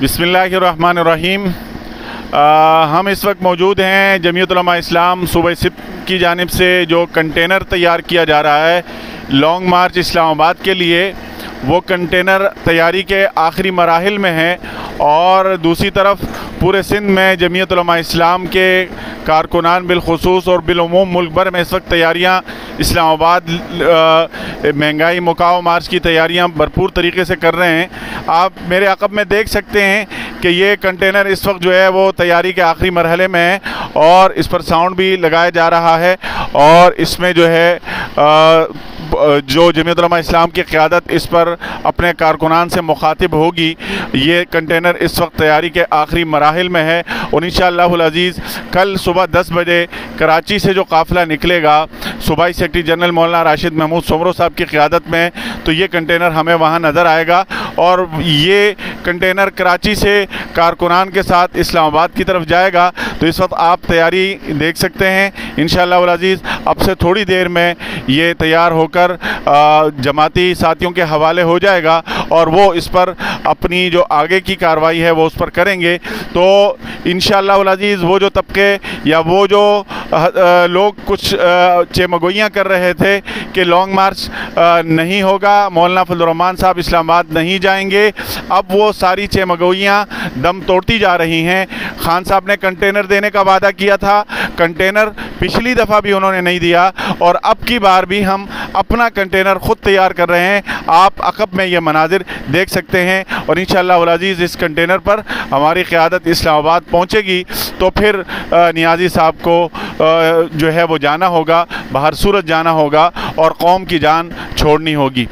बिस्मिल्लाहिर्रहमानिर्रहीम। हम इस वक्त मौजूद हैं जमीयत उलमा इस्लाम सूबा सिंध की जानिब से जो कंटेनर तैयार किया जा रहा है लॉन्ग मार्च इस्लामाबाद के लिए, वो कंटेनर तैयारी के आखिरी मराहिल में है। और दूसरी तरफ पूरे सिंध में जमीयत उलमा इस्लाम के कारकुनान बिलखुसूस और बिलउमूम मुल्क भर में इस वक्त तैयारियाँ इस्लामाबाद महंगाई मुकाओ मार्च की तैयारियां भरपूर तरीके से कर रहे हैं। आप मेरे अक़ब में देख सकते हैं कि ये कंटेनर इस वक्त जो है वो तैयारी के आखिरी मरहले में है और इस पर साउंड भी लगाया जा रहा है। और इसमें जो है जो जमीयत उलमा इस्लाम की क़यादत इस पर अपने कारकुनान से मुखातिब होगी। ये कंटेनर इस वक्त तैयारी के आखिरी मराहिल में है और इंशाअल्लाहुल अज़ीज़ कल सुबह 10 बजे कराची से जो काफ़िला निकलेगा सूबाई सेक्रेटरी जनरल मौलाना राशिद महमूद सोमरो साहब की क़यादत में, तो ये कंटेनर हमें वहाँ नज़र आएगा। और ये कंटेनर कराची से कारकुनान के साथ इस्लामाबाद की तरफ जाएगा। तो इस वक्त आप तैयारी देख सकते हैं। इंशाअल्लाहुल अज़ीज़ अब से थोड़ी देर में ये तैयार होकर जमाती साथियों के हवाले हो जाएगा और वो इस पर अपनी जो आगे की कार्रवाई है वो उस पर करेंगे। तो इंशाअल्लाहुल अज़ीज़ वो जो तबके या वो जो लोग कुछ चेमगोइयाँ कर रहे थे कि लॉन्ग मार्च नहीं होगा, मौलाना फजलुर्रहमान साहब इस्लामाबाद नहीं जाएंगे, अब वो सारी चेमगोइयाँ दम तोड़ती जा रही हैं। खान साहब ने कंटेनर देने का वादा किया था, कंटेनर पिछली दफ़ा भी उन्होंने नहीं दिया और अब की बार भी हम अपना कंटेनर ख़ुद तैयार कर रहे हैं। आप अक़ब में ये मनाजिर देख सकते हैं और इंशाअल्लाहुल अज़ीज़ इस कंटेनर पर हमारी क़यादत इस्लामाबाद पहुँचेगी तो फिर नियाज़ी साहब को जो है वो जाना होगा, बाहर सूरत जाना होगा और कौम की जान छोड़नी होगी।